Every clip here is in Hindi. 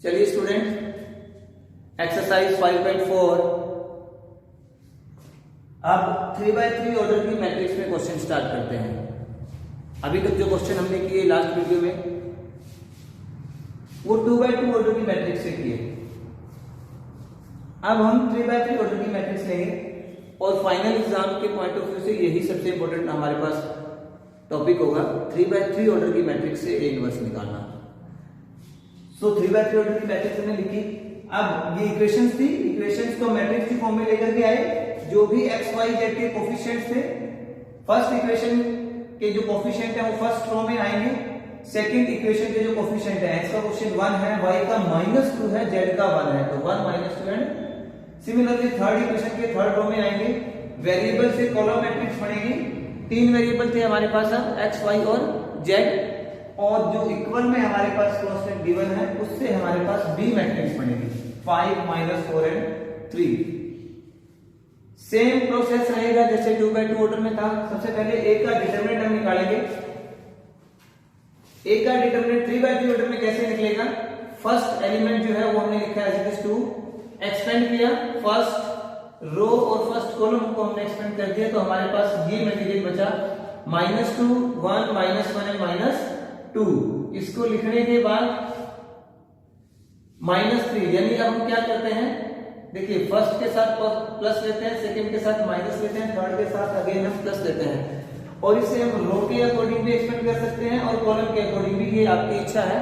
चलिए स्टूडेंट, एक्सरसाइज 5.4 अब 3x3 ऑर्डर की मैट्रिक्स में क्वेश्चन स्टार्ट करते हैं। अभी तक जो क्वेश्चन हमने किए लास्ट वीडियो में वो 2x2 ऑर्डर की मैट्रिक्स से किए। अब हम 3x3 ऑर्डर की मैट्रिक्स लेंगे और फाइनल एग्जाम के पॉइंट ऑफ व्यू से यही सबसे इंपॉर्टेंट हमारे पास टॉपिक होगा, 3x3 ऑर्डर की मैट्रिक्स से ए इनवर्स निकालना। सो 3x3 ऑर्डर की मैट्रिक्स हमने लिखी। अब ये इक्वेशंस थी, इक्वेशंस को मैट्रिक्स की फॉर्म में लेकर के आए। जो भी x y z के कोफिशिएंट्स थे, फर्स्ट इक्वेशन के जो कोफिशिएंट है वो फर्स्ट रो में आएंगे। सेकंड इक्वेशन के जो कोफिशिएंट है, x का कोफिशिएंट 1 है, y का -2 है, z का 1 है, तो 1 -2 एंड सिमिलरली थर्ड इक्वेशन के थर्ड रो में आएंगे। वेरिएबल से कॉलम मैट्रिक्स बनेगी। तीन वेरिएबल थे हमारे पास अब x y और z, और जो इक्वल में हमारे पास कांस्टेंट गिवन है उससे हमारे पास b मैट्रिक्स बनेगी 5 -4 एंड 3। सेम प्रोसेस रहेगा जैसे 2x2 ऑर्डर में था। सबसे पहले a का डिटरमिनेंट हम निकालेंगे। a का डिटरमिनेंट 3x3 ऑर्डर में कैसे निकलेगा? फर्स्ट एलिमेंट जो है वो हमने लिखा है एज 2, एक्सपेंड किया फर्स्ट रो और फर्स्ट कॉलम को हमने एक्सपेंड कर दिया, तो हमारे पास ये मटेरियल बचा -2 1 -1 एंड -2। इसको लिखने के बाद -3, यानी अब हम क्या करते हैं, देखिए फर्स्ट के साथ प्लस लेते हैं, सेकंड के साथ माइनस लेते हैं, थर्ड के साथ अगेन हम प्लस लेते हैं, और इसे हम रो के अकॉर्डिंग भी एक्सपेंड कर सकते हैं और कॉलम के अकॉर्डिंग भी, ये आपकी इच्छा है।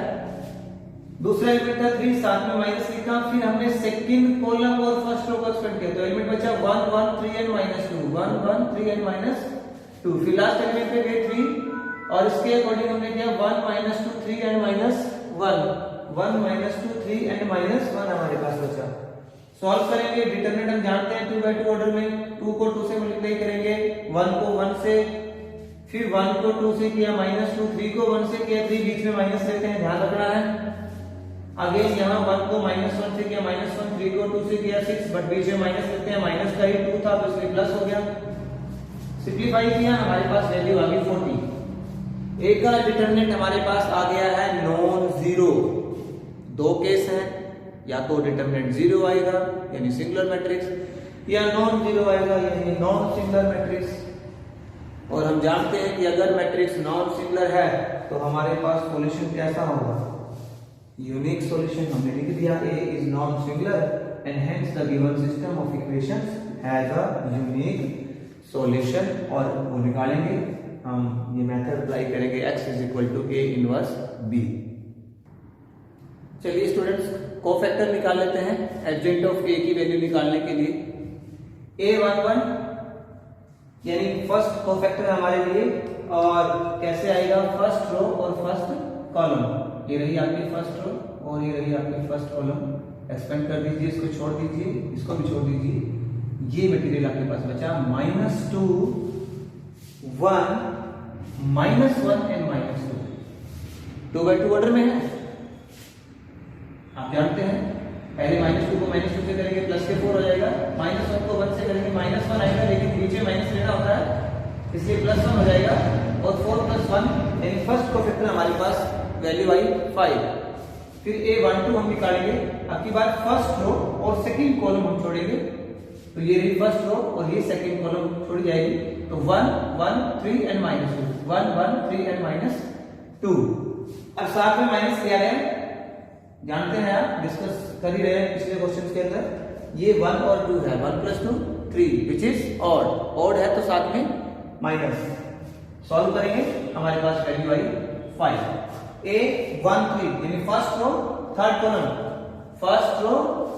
दूसरा एलिमेंट था 3, साथ में माइनस लिखा, फिर हमने सेकंड कॉलम और फर्स्ट रो को एक्सपेंड किया, तो एलिमेंट बचा 1 1 3 एंड -2, 1 1 3 एंड -2। फिर लास्ट एलिमेंट पे गए 3 और इसके अकॉर्डिंग हमने किया 1 -2 3 एंड -1, 1 -2 3 एंड -1 हमारे पास बचा। सॉल्व करेंगे, डिटरमिनेंट हम जानते हैं 2x2 ऑर्डर में 2 को 2 से मल्टीप्लाई करेंगे, 1 को 1 से, फिर 1 को 2 से किया -2, 3 को 1 से किया, 3 बीच में माइनस लेते हैं, ध्यान रखना है। अगेन यहाँ 1 को -1 से किया -1, 3 को 2 से किया 6, बट बीच में माइनस लेते हैं, माइनस का ही 2 था तो इसलिए प्लस हो गया। सिंपलीफाई किया, हमारे पास वैल्यू आ गई 40। ए का डिटरमिनेंट हमारे पास आ गया है नॉन जीरो। दो केस हैं, या तो डिटरमिनेंट जीरो आएगा यानी सिंगुलर मैट्रिक्स, या नॉन जीरो आएगा यानी नॉन सिंगुलर मैट्रिक्स। और हम जानते हैं कि अगर मैट्रिक्स नॉन सिंगुलर है तो हमारे पास सॉल्यूशन कैसा होगा? Unique solution. हमने लिख दिया A is non singular and hence the given system of equations has a unique solution, और वो निकालेंगे हम, ये मेथड अप्लाई करेंगे x is equal to A inverse B। चलिए स्टूडेंट्स, कोफैक्टर निकाल लेते हैं एडजेंट ऑफ A की वैल्यू निकालने के लिए। A11 यानी फर्स्ट कोफैक्टर हमारे लिए, और कैसे आएगा? फर्स्ट रो और फर्स्ट कॉलम। ये रही आपकी फर्स्ट रो और ये रही आपकी फर्स्ट कॉलम। एक्सपेंड कर दीजिए, इसको छोड़ दीजिए, इसको भी छोड़ दीजिए। ये मटेरियल आपके पास बचा -2 1 -1 एंड -2। 2x2 ऑर्डर में है, आप जानते हैं। पहले -2 को -2 से करेंगे प्लस के 4 हो जाएगा, -1 को 1 से करेंगे -1 आएगा, लेकिन बीच में माइनस लेना होता है इसलिए +1 हो जाएगा, और 4 + 1 यानी फर्स्ट कोफैक्टर हमारे पास वैल्यू आई 5। फिर A12 हम निकालेंगे। अब की बार फर्स्ट रो और सेकंड कॉलम हम छोड़ेंगे, तो ये रही फर्स्ट रो और ये सेकंड कॉलम छोड़ जाएगी, तो 1 1 3 एंड -2, 1 1 3 एंड -2। अब साथ में माइनस किया है, जानते हैं आप, डिस्कस कर ही रहे हैं पिछले क्वेश्चंस के अंदर। ये 1 और 2 है, 1 + 2 3 विच इज ऑड, ऑड है तो साथ में माइनस। सॉल्व करेंगे, हमारे पास वैल्यू आई 5। A13 यानी first row third column, first row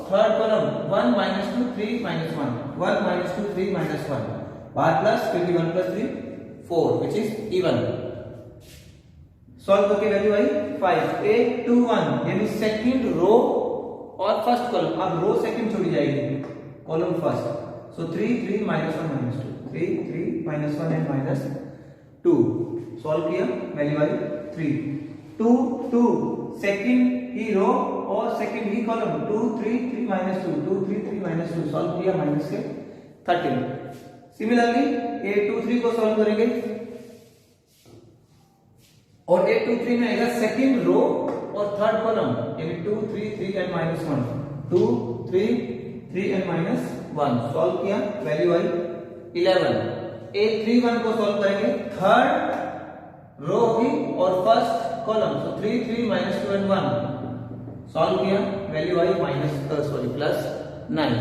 third column 1 -2 3 -1, 1 -2 3 -1, बार प्लस, फिर भी 1 + 3 4 विच इज इवन। सॉल्व करके वैल्यू आई 5। A21 यानी सेकंड रो और फर्स्ट कॉलम, अब रो सेकंड छोड़ी जाएगी, column first, so 3 3 -1 -2, 3 3 -1 and -2। Solve किया, वैल्यू आई 3 2 2 सेकंड ही रो और सेकंड ही कॉलम, 2 3 3 -2, 2 3 3 -2। सॉल्व किया, माइनस के 13। सिमिलरली A23 को सॉल्व करेंगे, और A23 में आएगा सेकंड रो और थर्ड कॉलम यानी 2 3 3 एंड -1 2 3 3 एंड -1 सॉल्व किया, वैल्यू आई 11। A31 को सॉल्व करेंगे थर्ड रो की और फर्स्ट कॉलम, तो 3 3 -2 एंड 1 सॉल्व किया, वैल्यू आई +9।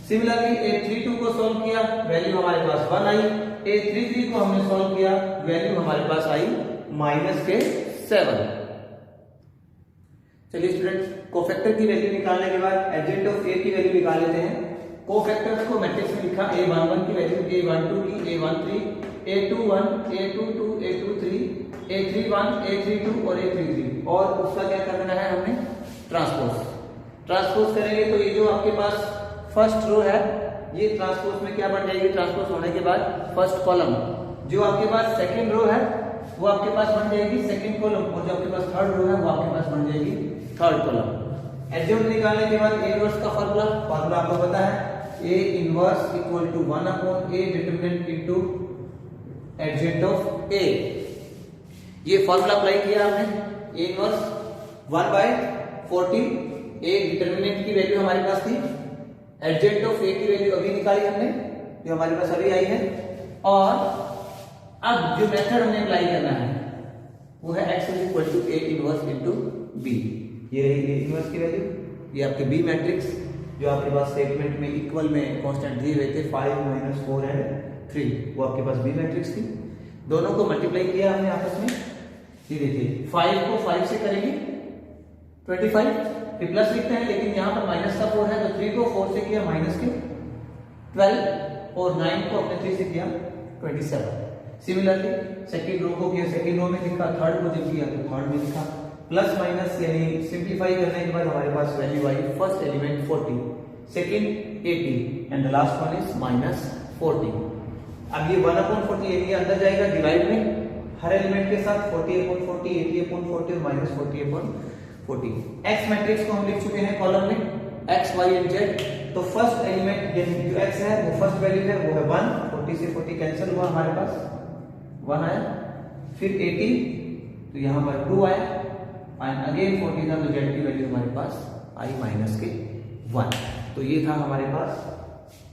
सिमिलरली A32 को सॉल्व किया, वैल्यू हमारे पास 1 आई। A33 को हमने सॉल्व किया, वैल्यू हमारे पास आई -7। चलिए स्टूडेंट्स, कोफैक्टर की वैल्यू निकालने के बाद एडजेंट ऑफ ए की वैल्यू निकाल लेते हैं। कोफैक्टर्स को मैट्रिक्स में लिखा, A11 की वैल्यू A12 की, A13, A21, A22, A23, A31, A32 और A33, और उसका क्या करना है हमें, ट्रांसपोज करेंगे। तो ये जो आपके पास फर्स्ट रो है, ये ट्रांसपोज में क्या बन जाएगी, ट्रांसपोज होने के बाद फर्स्ट कॉलम। जो आपके पास सेकंड रो है वो आपके पास बन जाएगी सेकंड कॉलम, और जो आपके पास थर्ड रो है वो आपके पास बन जाएगी थर्ड कॉलम। एडजेंट निकालने के बाद ए इनवर्स का फार्मूला आपको पता है, A inverse equal to 1/A determinant into adjoint of A। ये फार्मूला अप्लाई किया हमने, A इनवर्स 1/40, A डिटरमिनेंट की वैल्यू हमारे पास थी, एडजेंट ऑफ A की वैल्यू अभी निकाली हमने, जो हमारे पास अभी आई है। और अब जो मेथड हमने अप्लाई करना है वो है x equal to A inverse into B। ये रही A इनवर्स की वैल्यू, ये आपके B मैट्रिक्स जो आपके पास स्टेटमेंट में इक्वल में कांस्टेंट दिए हुए थे 5 -4 एंड 3, वो आपके पास B मैट्रिक्स थी। दोनों को मल्टीप्लाई किया हमने आपस में, ये देखिए 5 को 5 से करेंगे 25, फिर प्लस लिखते हैं, लेकिन यहाँ पर माइनस का 4 है, तो 3 को 4 से किया माइनस के 12, और 9 को अपने 3 से किया 27। सिमिलरली सेकंड रो को किया, सेकंड रो में लिखा, थर्ड को जब किया तो थर्ड में लिखा, प्लस माइनस यानी सिंपलीफाई करने के बाद हमारे पास वैल्यू आई, first element 40, second 80 and the last one is -40। अब ये 1/40 ये अंदर जाएगा डिवाइड में, हर एलिमेंट के साथ 40/40, 80/40 और -40/40। एक्स मैट्रिक्स को हम लिख चुके हैं कॉलम में x y एंड z। तो फर्स्ट एलिमेंट जो x है वो फर्स्ट वैल्यू है, वो है 1, 40 से 40 कैंसिल हुआ, हमारे पास 1 आया, फिर 80 तो यहाँ पर 2 आया, एंड अगेन 40 था, तो z की वैल्यू हमारे पास आई -1। तो ये था हमारे पास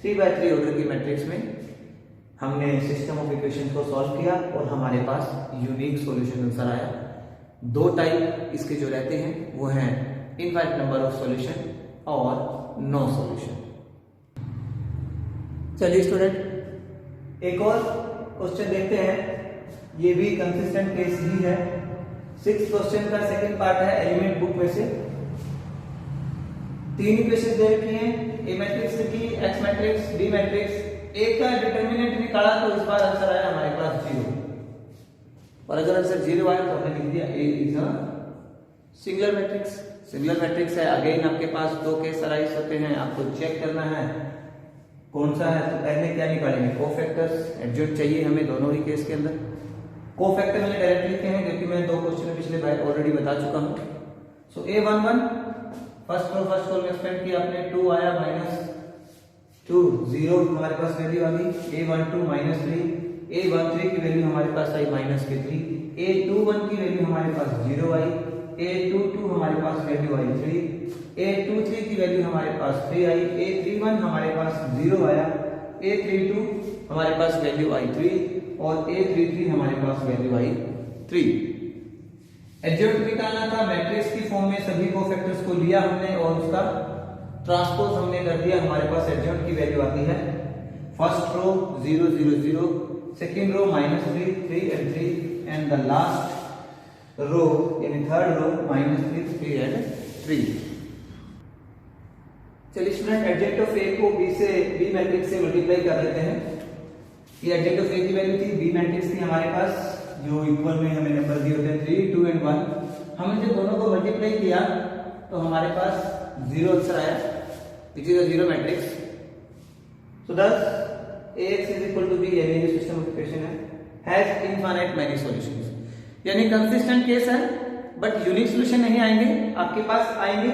3x3 ऑर्डर की मैट्रिक्स में हमने सिस्टम ऑफ इक्वेशन को सॉल्व किया और हमारे पास यूनिक सॉल्यूशन आंसर आया। दो टाइप इसके जो रहते हैं वो हैं इनफाइनाइट नंबर ऑफ सॉल्यूशन और नो सॉल्यूशन। चलिए स्टूडेंट, एक और क्वेश्चन देखते हैं, ये भी कंसिस्टेंट केस ही है। 6th क्वेश्चन का सेकंड पार्ट है एलिमेंट बुक में से। 3 इक्वेशन दे रखी हैं, ए मैट्रिक्स की, एक्स मैट्रिक्स, बी मैट्रिक्स। ए का डिटरमिनेंट निकाला तो इस बार आंसर आया हमारे पास 0, और अगर आंसर 0 आया तो हमने लिख दिया A is a singular matrix. Singular matrix है, अगेन आपके पास 2 केस अराइज होते हैं, आपको चेक करना है कौन सा है। तो पहले क्या निकालेंगे, कोफैक्टर्स, एडजेंट चाहिए हमें दोनों ही केस के अंदर। कोफैक्टर मैंने डायरेक्ट लिखे हैं क्योंकि मैं 2 क्वेश्चन पिछले बार ऑलरेडी बता चुका हूं। सो A11 फर्स्ट कॉलम एक्सपेंड किया आपने, 2 आया -2, 0 हमारे पास वैल्यू आ गई। A12 -3, A13 की वैल्यू हमारे पास आई -3, A21 की वैल्यू हमारे पास 0 आई, A22 हमारे पास वैल्यू आई 3, A23 की वैल्यू हमारे पास 3 आई, A31 हमारे पास 0 आया, A32 हमारे पास वैल्यू आई 3 और A33 हमारे पास वैल्यू आई 3। एडजेंट निकालना था, मैट्रिक्स की फॉर्म में सभी कोफैक्टर्स को लिया हमने और उसका ट्रांसपोज हमने कर दिया। हमारे पास एडजेंट की वैल्यू आती है first row 0 0 0, second row -3 3 and 3, and the last row यानी थर्ड रो -3 3 एंड 3। चलिए स्टूडेंट, एडजेंट ऑफ ए को बी मैट्रिक्स से मल्टीप्लाई कर लेते हैं। ये एडजेंट ऑफ ए की वैल्यू थी, बी मैट्रिक्स थी हमारे पास जो इक्वल में हमें नंबर दिए होते हैं 3 2 एंड 1। हमने जब दोनों को मल्टीप्लाई किया तो हमारे पास 0 आंसर आया, which is a 0 matrix. So thus Ax is equal to B, यानी ये सिस्टम ऑफ इक्वेशन है, हैज इनफाइनाइट मैनी सॉल्यूशंस, यानी कंसिस्टेंट केस है बट यूनिक सॉल्यूशन नहीं आएंगे, आपके पास आएंगे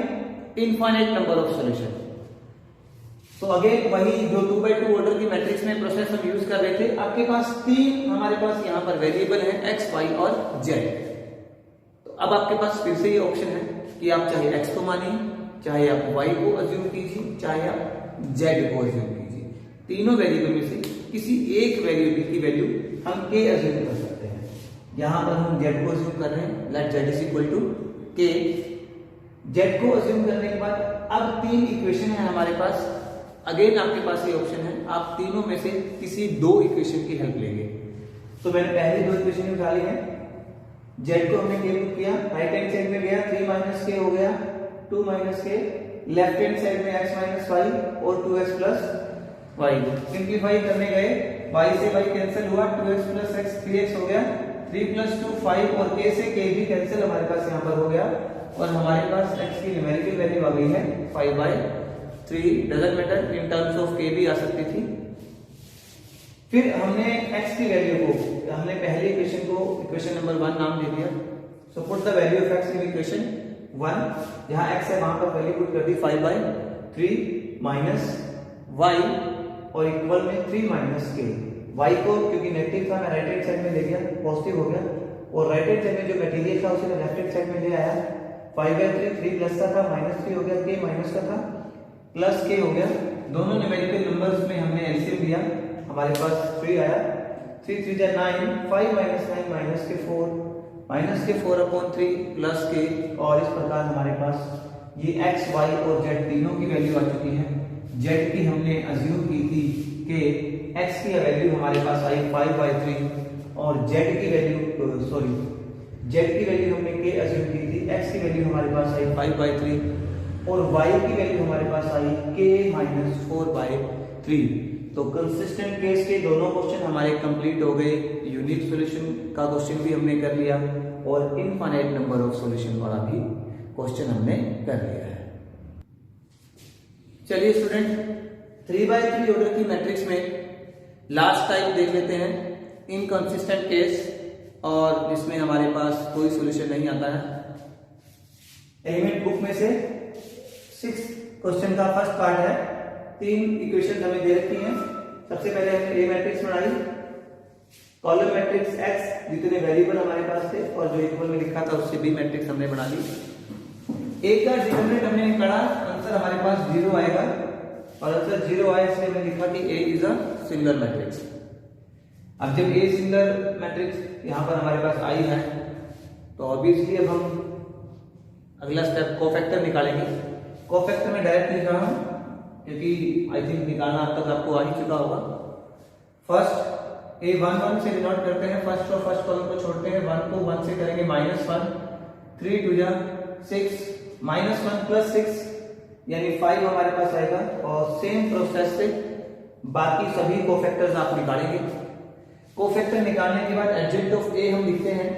इनफाइनाइट नंबर ऑफ सॉल्यूशन। तो अगेन वही जो 2x2 ऑर्डर की मैट्रिक्स में प्रोसेस हम यूज कर रहे थे, आपके पास 3 हमारे पास यहाँ पर वेरिएबल है x, y और z। तो अब आपके पास फिर से ये ऑप्शन है कि आप चाहे x को मानिए, चाहे आप y को अज्यूम कीजिए, चाहे आप z को अज्यूम कीजिए। तीनों वेरिएबल में से किसी एक वेरिएबल की वैल्यू हम k अज्यूम कर सकते हैं। यहां पर हम z को अज्यूम कर रहे हैं, let z is equal to k। z को अज्यूम करने के बाद अब तीन इक्वेशन है हमारे पास। अगेन आपके पास ये ऑप्शन है, आप तीनों में से किसी दो इक्वेशन की हेल्प लेंगे। तो मैंने पहली दो इक्वेशन उठा ली है। z को हमने k पुट किया, राइट हैंड साइड में गया 3 माइनस k हो गया 2 minus k, left hand side में x माइनस y और 2x प्लस y। सिंप्लीफाई करने गए, y से y कैंसिल हुआ, 2x प्लस x 3x हो गया, 3 प्लस 2 5 और k से k भी कैंसिल हमारे पास यहाँ पर हो गया और हमारे पास x की न्यूमेरिकल वैल्यू आ गई है 5/3। Doesn't matter, in terms of k भी आ सकती थी। फिर हमने x की वैल्यू को, हमने पहली इक्वेशन को इक्वेशन नंबर 1 नाम दे दिया। So put the value of x in equation 1। जहां x है वहां पर वैल्यू पुट कर दी 5/3 माइनस y और इक्वल में 3 माइनस k। y को क्योंकि नेगेटिव था मैं राइट हैंड साइड में ले गया, पॉजिटिव हो गया और राइट हैंड साइड में जो मटेरियल था उसे मैं लेफ्ट हैंड साइड में ले आया। 5/3 3 प्लस का था, -3 हो गया, k माइनस का था, प्लस k हो गया। दोनों न्यूमेरिकल नंबर्स में हमने एलसीएम लिया, हमारे पास 3 आया, 3 3 जा 9, 5 माइनस 9 माइनस के 4, माइनस के 4/3 प्लस के, और इस प्रकार हमारे पास ये x, y और z तीनों की वैल्यू आ चुकी है। z की हमने अज्यूम की थी कि x की वैल्यू हमारे पास आई 5/3 और z की वैल्यू हमने k अज्यूम की थी, x की वैल्यू हमारे पास आई 5/3 और y की वैल्यू हमारे पास आई k - 4/3। तो कंसिस्टेंट केस के दोनों क्वेश्चन हमारे कंप्लीट हो गए। यूनिक सॉल्यूशन का क्वेश्चन भी हमने कर लिया और इनफाइनाइट नंबर ऑफ सॉल्यूशन वाला भी क्वेश्चन हमने कर लिया है। चलिए स्टूडेंट, 3/3 ऑर्डर की मैट्रिक्स में लास्ट टाइप देख लेते हैं, इनकंसिस्टेंट केस, और जिसमें हमारे पास कोई सॉल्यूशन नहीं आता है। एलिमेंट बुक में से 6 क्वेश्चन का फर्स्ट पार्ट है। 3 इक्वेशन हमें दे रखी हैं। सबसे पहले हमने ए मैट्रिक्स बनाई, कॉलम मैट्रिक्स x जितने वेरिएबल हमारे पास थे और जो इक्वल में लिखा था उससे बी मैट्रिक्स हमने बना ली। एक का डिटरमिनेंट हमने निकाला, आंसर हमारे पास 0 आएगा और आंसर 0 आया इसलिए मैंने लिखा कि A is a singular matrix. अब जब A सिंगुलर मैट्रिक्स यहाँ पर हमारे पास आई है तो ऑब्वियसली अब हम अगला स्टेप कोफैक्टर निकालेंगे। कोफैक्टर में डायरेक्ट लिख रहा हूं क्योंकि आई थिंक निकालना अब तक आपको आ ही चुका होगा। फर्स्ट A11 से डिनोट करते हैं, फर्स्ट और फर्स्ट कॉलम को छोड़ते हैं, 1 को 1 से करेंगे -1, 3 2 जा 6, -1 प्लस 6 यानी 5 हमारे पास आएगा और सेम प्रोसेस से बाकी सभी कोफैक्टर्स आप निकालेंगे। कोफैक्टर निकालने के बाद एडजेंट ऑफ A हम लिखते हैं।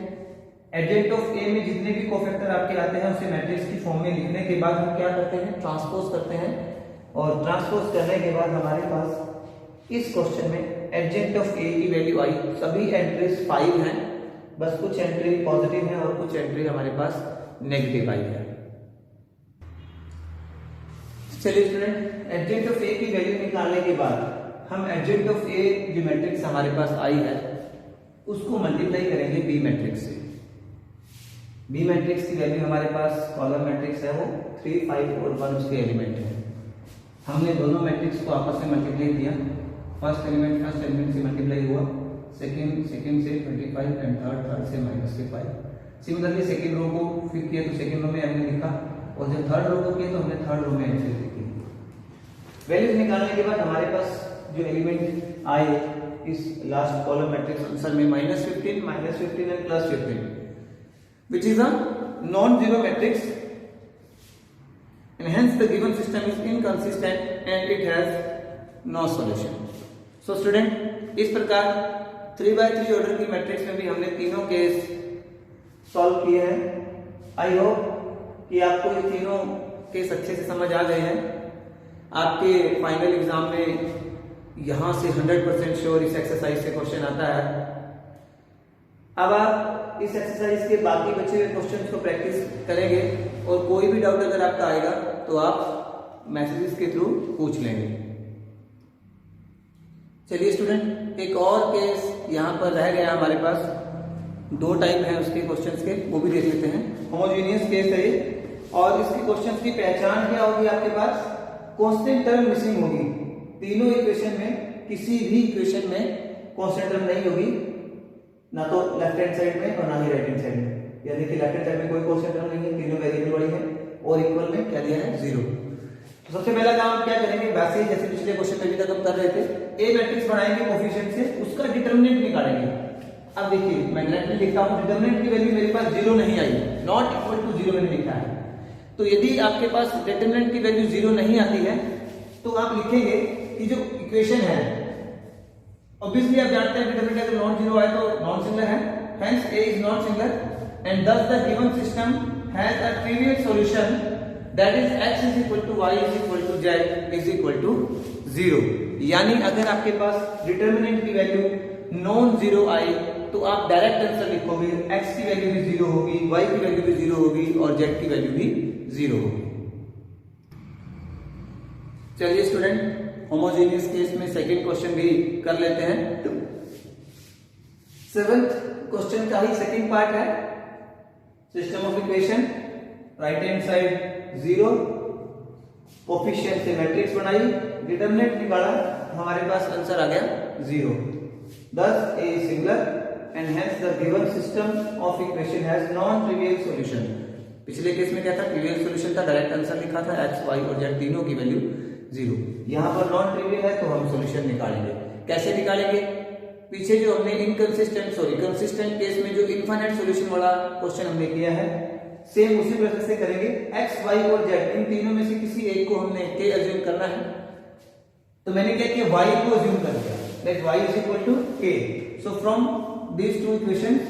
एडजेंट ऑफ A में जितने भी कोफैक्टर आपके आते हैं उसे मैट्रिक्स की फॉर्म में लिखने के बाद हम क्या करते हैं, ट्रांसपोज करते हैं और ट्रांसपोज करने के बाद हमारे पास इस क्वेश्चन में एडजेंट ऑफ A की वैल्यू आई, सभी एंट्रीज 5 हैं, बस कुछ एंट्री पॉजिटिव है और कुछ एंट्री हमारे पास नेगेटिव आई है। चलिए स्टूडेंट, एडजेंट ऑफ A की वैल्यू निकालने के बाद हम एडजेंट ऑफ A जो मैट्रिक्स हमारे पास आई है उसको मल्टीप्लाई करेंगे B मैट्रिक्स से। B मैट्रिक्स की वैल्यू हमारे पास कॉलम मैट्रिक्स है वो 3 5 और 1 उसके एलिमेंट है। हमने दोनों मैट्रिक्स को आपस में मल्टीप्लाई किया। फर्स्ट एलिमेंट से मल्टीप्लाई हुआ, सेकंड से 25 एंड थर्ड से -5। सिमिलरली सेकंड रो को फिर किया तो सेकंड रो में हमने लिखा और जब थर्ड रो को किया तो हमने थर्ड रो में एंट्री लिखी। वैल्यूज निकालने के बाद हमारे पास जो एलिमेंट आए इस लास्ट कॉलम मैट्रिक्स आंसर में -15 and +15 which is a non-zero matrix and hence the given system is inconsistent and it has no solution. So student, इस प्रकार 3/3 ऑर्डर की मैट्रिक्स में भी हमने तीनों केस सॉल्व किए हैं। आई होप कि आपको ये तीनों केस अच्छे से समझ आ गए हैं। आपके फाइनल एग्जाम में यहां से 100% श्योर इस एक्सरसाइज से क्वेश्चन आता है। अब आप इस एक्सरसाइज के बाकी बचे हुए क्वेश्चंस को प्रैक्टिस करेंगे और कोई भी डाउट अगर आपका आएगा तो आप मैसेजेस के थ्रू पूछ लेंगे। चलिए स्टूडेंट, एक और केस यहां पर रह गया हमारे पास। दो टाइप हैं उसके क्वेश्चंस के, वो भी देख लेते हैं। होमोजेनियस केस है ये, और इसके क्वेश्चंस की पहचान क्या होगी आपके पास, कांस्टेंट टर्म मिसिंग होगी। तीनों इक्वेशन में किसी भी इक्वेशन में कांस्टेंट टर्म नहीं होगी, ना तो लेफ्ट हैंड साइड में और ना ही राइट हैंड साइड में। यानी कि लेफ्ट हैंड साइड में कोई कांस्टेंट टर्म नहीं है, तीनों वेरिएबल वाली है, और इक्वल में क्या दिया है, 0। तो सबसे पहला काम क्या करेंगे, वैसे जैसे पिछले क्वेश्चन में भी तक हम कर रहे थे, ए मैट्रिक्स बनाएंगे कोफिशिएंट से, उसका डिटरमिनेंट निकालेंगे। अब देखिए मैं डायरेक्टली लिखता हूं, डिटरमिनेंट की वैल्यू मेरे पास 0 नहीं आई, नॉट इक्वल टू 0 मैंने लिखा है। तो यदि आपके पास डिटरमिनेंट की वैल्यू 0 नहीं आती है तो आप लिखेंगे कि जो इक्वेशन है, ऑब्वियसली आप जानते हैं डिटरमिनेंट अगर नॉन जीरो आए तो नॉन सिंगुलर है, hence a is not singular and thus the given system has a trivial solution that is x is equal to y is equal to z is equal to 0। यानी अगर आपके पास डिटरमिनेंट की वैल्यू नॉन जीरो आई तो आप डायरेक्ट आंसर लिखोगे, x की वैल्यू भी 0 होगी, y की वैल्यू भी 0 होगी और z की वैल्यू भी 0 होगी। चलिए स्टूडेंट, होमोजेनियस केस में सेकंड क्वेश्चन भी कर लेते हैं। 7th क्वेश्चन का ही सेकंड पार्ट है, system of equation, right hand side 0, coefficient से मैट्रिक्स बनाई, डिटरमिनेंट निकाला, हमारे पास आंसर आ गया 0। thus a is singular and hence the given system of equation has non-trivial solution। पिछले केस में क्या था, ट्रिवियल सॉल्यूशन था, डायरेक्ट आंसर लिखा था, x, y और z तीनों की वैल्यू 0। यहां पर नॉन ट्रिवियल है तो हम सॉल्यूशन निकालेंगे। कैसे निकालेंगे, पीछे जो हमने कंसिस्टेंट केस में जो इनफाइनाइट सॉल्यूशन वाला क्वेश्चन हमने किया है, सेम उसी प्रोसेस से करेंगे। x, y और z इन तीनों में से किसी एक को हमने k अज्यूम करना है, तो मैंने क्या किया, y को अज्यूम कर दिया, that y is equal to k। So from these two equations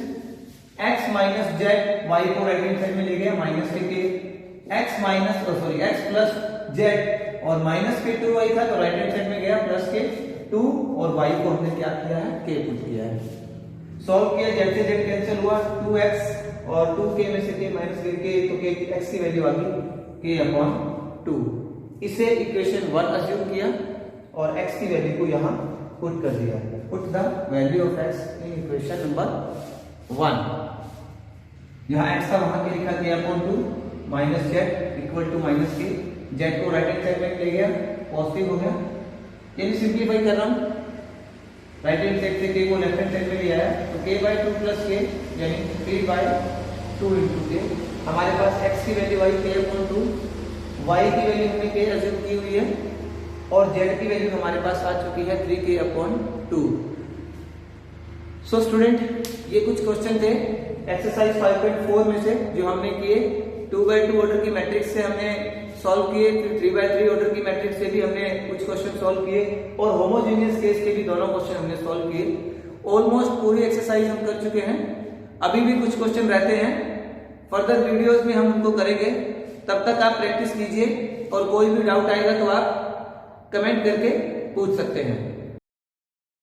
x minus z, y को राइट हैंड साइड में ले गया माइनस के, x प्लस z और माइनस के 2y था तो राइट हैंड साइड में गया प्लस के 2 और y को हमने क्या किया है, k पुट किया है। सॉल्व किया, z से z कैंसिल हुआ, 2x और 2k में से k माइनस k तो k x की वैल्यू आ गई k/2। इसे इक्वेशन 1 अज्यूम किया और x की वैल्यू को यहां पुट कर दिया, put the value of x in equation number 1। यहां x का वहां के लिखा k/2 minus z equal to minus k, z को राइट हैंड साइड में ले गया, पॉजिटिव हो गया। यानी सिंपलीफाई कर रहा हूं, राइट हैंड साइड से k को लेफ्ट हैंड साइड में ले आया तो k/2 प्लस k यानी 3/2 into k। हमारे पास x की वैल्यू आई k/2, y की वैल्यू हमने k अज्यूम की हुई है और z की वैल्यू हमारे पास आ चुकी है 3k/2। सो स्टूडेंट, ये कुछ क्वेश्चन थे एक्सरसाइज 5.4 में से जो हमने किए। 2/2 ऑर्डर की मैट्रिक्स से हमने सॉल्व किए, फिर 3/3 ऑर्डर की मैट्रिक्स से भी हमने कुछ क्वेश्चन सॉल्व किए और होमोजेनियस केस के भी दोनों क्वेश्चन हमने सॉल्व किए। ऑलमोस्ट पूरी एक्सरसाइज हम कर चुके हैं, अभी भी कुछ क्वेश्चन रहते हैं, फर्दर वीडियोस में हम उनको करेंगे। तब तक आप प्रैक्टिस कीजिए और कोई भी डाउट आएगा तो आप कमेंट करके पूछ सकते हैं।